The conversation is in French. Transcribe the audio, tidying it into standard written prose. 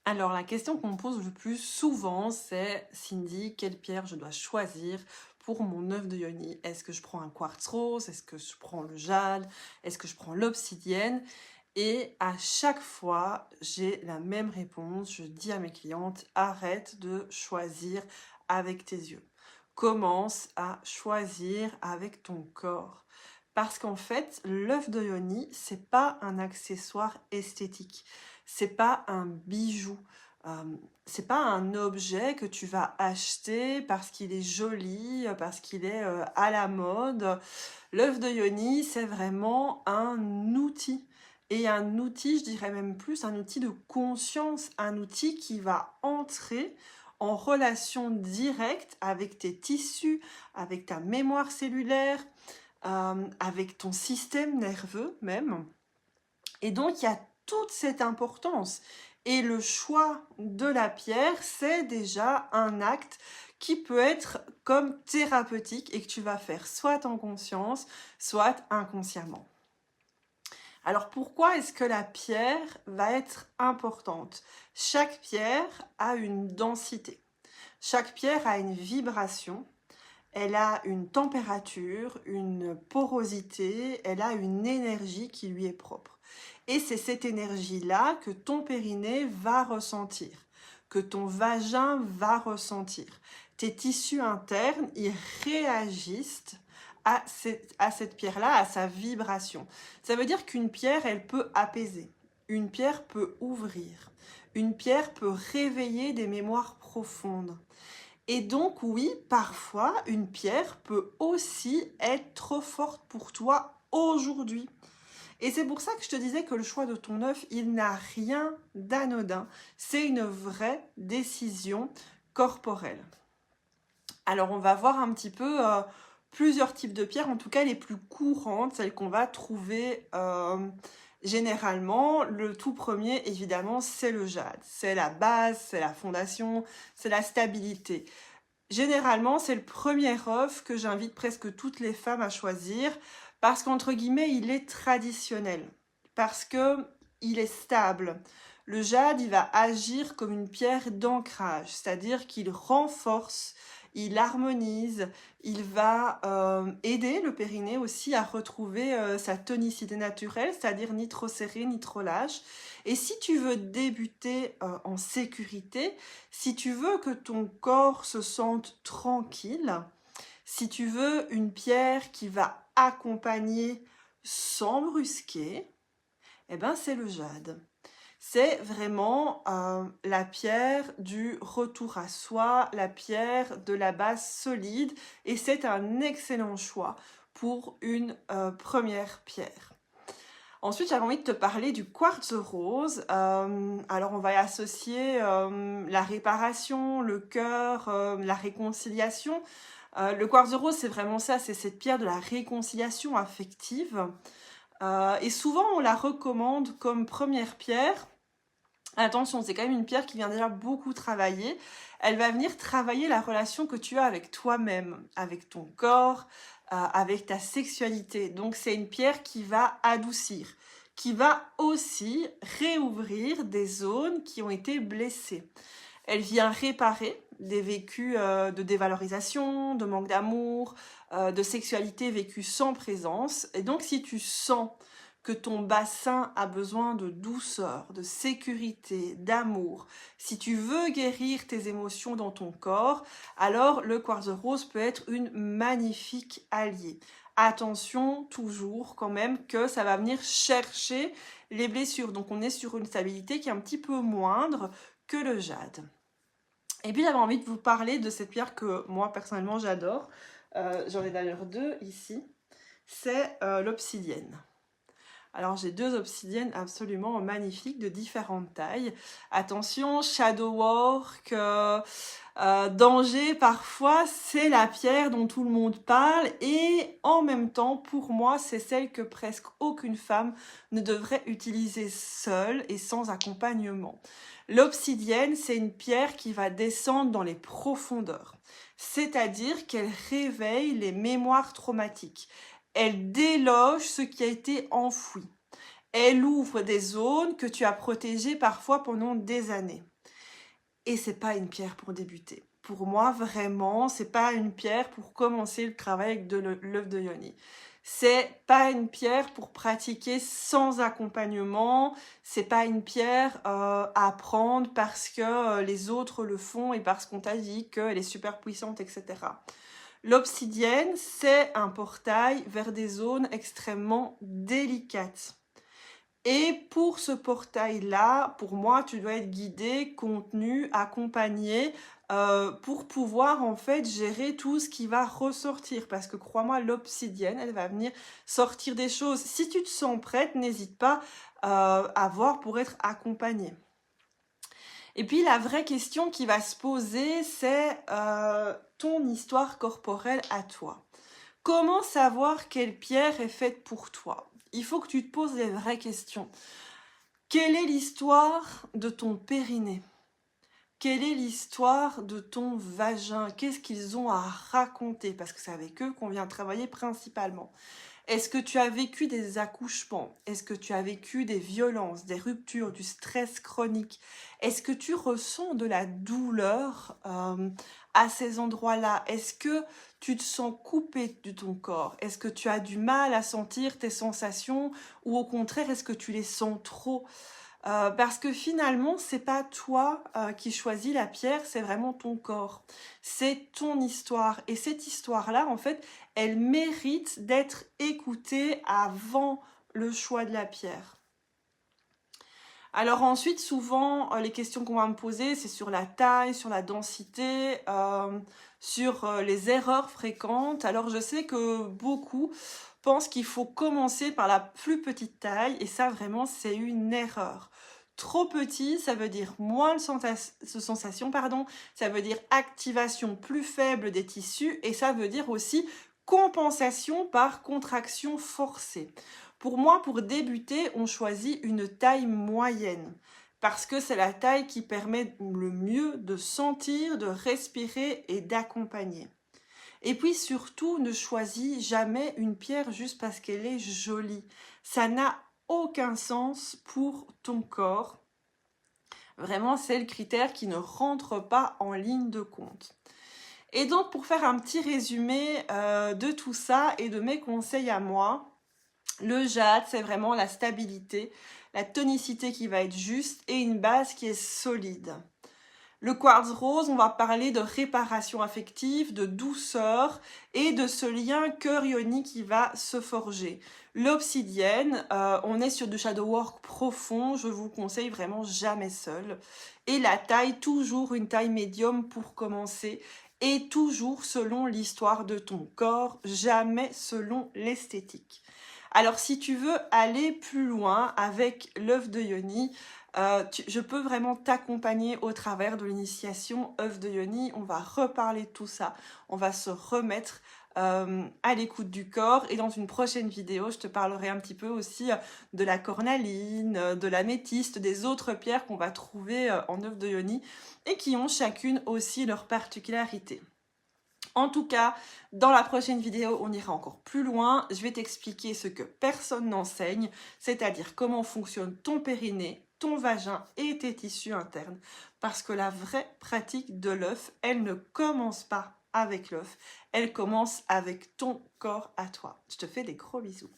Alors, la question qu'on me pose le plus souvent, c'est Cindy, quelle pierre je dois choisir pour mon œuf de yoni? Est-ce que je prends un quartz rose? Est-ce que je prends le jade? Est-ce que je prends l'obsidienne? Et à chaque fois, j'ai la même réponse. Je dis à mes clientes, arrête de choisir avec tes yeux. Commence à choisir avec ton corps. Parce qu'en fait, l'œuf de yoni, c'est pas un accessoire esthétique. C'est pas un bijou. Euh, c'est pas un objet que tu vas acheter parce qu'il est joli, parce qu'il est à la mode. L'œuf de yoni, c'est vraiment un outil. Et un outil, je dirais même plus, un outil de conscience, un outil qui va entrer en relation directe avec tes tissus, avec ta mémoire cellulaire, avec ton système nerveux même. Et donc, il y a toute cette importance. Et le choix de la pierre, c'est déjà un acte qui peut être comme thérapeutique et que tu vas faire soit en conscience, soit inconsciemment. Alors pourquoi est-ce que la pierre va être importante? Chaque pierre a une densité. Chaque pierre a une vibration. Elle a une température, une porosité, elle a une énergie qui lui est propre. Et c'est cette énergie-là que ton périnée va ressentir, que ton vagin va ressentir. Tes tissus internes, ils réagissent à cette pierre-là, à sa vibration. Ça veut dire qu'une pierre, elle peut apaiser. Une pierre peut ouvrir. Une pierre peut réveiller des mémoires profondes. Et donc oui, parfois, une pierre peut aussi être trop forte pour toi aujourd'hui. Et c'est pour ça que je te disais que le choix de ton œuf, il n'a rien d'anodin. C'est une vraie décision corporelle. Alors on va voir un petit peu plusieurs types de pierres, en tout cas les plus courantes, celles qu'on va trouver généralement. Le tout premier, évidemment, c'est le jade. C'est la base, c'est la fondation, c'est la stabilité. Généralement, c'est le premier œuf que j'invite presque toutes les femmes à choisir parce qu'entre guillemets, il est traditionnel, parce que il est stable. Le jade, il va agir comme une pierre d'ancrage, c'est-à-dire qu'il renforce, il harmonise, il va aider le périnée aussi à retrouver sa tonicité naturelle, c'est-à-dire ni trop serré, ni trop lâche. Et si tu veux débuter en sécurité, si tu veux que ton corps se sente tranquille, si tu veux une pierre qui va accompagner sans brusquer, eh ben c'est le jade. C'est vraiment la pierre du retour à soi, la pierre de la base solide, et c'est un excellent choix pour une première pierre. Ensuite, j'avais envie de te parler du quartz rose. Alors, on va y associer la réparation, le cœur, la réconciliation. Le quartz rose, c'est vraiment ça, c'est cette pierre de la réconciliation affective. Et souvent, on la recommande comme première pierre. Attention, c'est quand même une pierre qui vient déjà beaucoup travailler. Elle va venir travailler la relation que tu as avec toi-même, avec ton corps, avec ta sexualité. Donc c'est une pierre qui va adoucir, qui va aussi réouvrir des zones qui ont été blessées. Elle vient réparer des vécus de dévalorisation, de manque d'amour, de sexualité vécue sans présence. Et donc si tu sens que ton bassin a besoin de douceur, de sécurité, d'amour, si tu veux guérir tes émotions dans ton corps, alors le quartz rose peut être une magnifique alliée. Attention toujours quand même que ça va venir chercher les blessures. Donc on est sur une stabilité qui est un petit peu moindre que le jade. Et puis j'avais envie de vous parler de cette pierre que moi personnellement j'adore. J'en ai d'ailleurs deux ici. C'est l'obsidienne. Alors j'ai deux obsidiennes absolument magnifiques de différentes tailles. Attention, shadow work, danger parfois, c'est la pierre dont tout le monde parle et en même temps pour moi c'est celle que presque aucune femme ne devrait utiliser seule et sans accompagnement. L'obsidienne, c'est une pierre qui va descendre dans les profondeurs, c'est-à-dire qu'elle réveille les mémoires traumatiques. Elle déloge ce qui a été enfoui. Elle ouvre des zones que tu as protégées parfois pendant des années. et c'est pas une pierre pour débuter. Pour moi, vraiment, c'est pas une pierre pour commencer le travail avec de l'œuf de yoni. C'est pas une pierre pour pratiquer sans accompagnement. C'est pas une pierre à prendre parce que les autres le font et parce qu'on t'a dit qu'elle est super puissante, etc. L'obsidienne, c'est un portail vers des zones extrêmement délicates. Et pour ce portail-là, pour moi, tu dois être guidé, contenu, accompagné pour pouvoir en fait gérer tout ce qui va ressortir. Parce que crois-moi, l'obsidienne, elle va venir sortir des choses. Si tu te sens prête, n'hésite pas à voir pour être accompagnée. Et puis la vraie question qui va se poser, c'est ton histoire corporelle à toi. Comment savoir quelle pierre est faite pour toi? Il faut que tu te poses les vraies questions. Quelle est l'histoire de ton périnée? Quelle est l'histoire de ton vagin? Qu'est-ce qu'ils ont à raconter? Parce que c'est avec eux qu'on vient travailler principalement. Est-ce que tu as vécu des accouchements? Est-ce que tu as vécu des violences, des ruptures, du stress chronique? Est-ce que tu ressens de la douleur à ces endroits-là? Est-ce que tu te sens coupé de ton corps? Est-ce que tu as du mal à sentir tes sensations? Ou au contraire, est-ce que tu les sens trop? Parce que finalement, c'est pas toi qui choisis la pierre, c'est vraiment ton corps. C'est ton histoire. Et cette histoire-là, en fait, elle mérite d'être écoutée avant le choix de la pierre. Alors ensuite, souvent, les questions qu'on va me poser, c'est sur la taille, sur la densité, sur les erreurs fréquentes. Alors je sais que beaucoup pensent qu'il faut commencer par la plus petite taille, et ça vraiment, c'est une erreur. Trop petit, ça veut dire moins de sensation, ça veut dire activation plus faible des tissus, et ça veut dire aussi compensation par contraction forcée. Pour moi, pour débuter, on choisit une taille moyenne parce que c'est la taille qui permet le mieux de sentir, de respirer et d'accompagner. Et puis surtout, ne choisis jamais une pierre juste parce qu'elle est jolie. Ça n'a aucun sens pour ton corps. Vraiment, c'est le critère qui ne rentre pas en ligne de compte. Et donc, pour faire un petit résumé de tout ça et de mes conseils à moi, le jade, c'est vraiment la stabilité, la tonicité qui va être juste et une base qui est solide. Le quartz rose, on va parler de réparation affective, de douceur et de ce lien cœur-ioni qui va se forger. L'obsidienne, on est sur du shadow work profond, je vous conseille vraiment jamais seul. Et la taille, toujours une taille médium pour commencer et toujours selon l'histoire de ton corps, jamais selon l'esthétique. Alors si tu veux aller plus loin avec l'œuf de yoni, je peux vraiment t'accompagner au travers de l'initiation œuf de yoni. On va reparler de tout ça, on va se remettre à l'écoute du corps, et dans une prochaine vidéo, je te parlerai un petit peu aussi de la cornaline, de l'améthyste, des autres pierres qu'on va trouver en œuf de yoni et qui ont chacune aussi leur particularité. En tout cas, dans la prochaine vidéo, on ira encore plus loin. Je vais t'expliquer ce que personne n'enseigne, c'est-à-dire comment fonctionne ton périnée, ton vagin et tes tissus internes. Parce que la vraie pratique de l'œuf, elle ne commence pas avec l'œuf, elle commence avec ton corps à toi. Je te fais des gros bisous.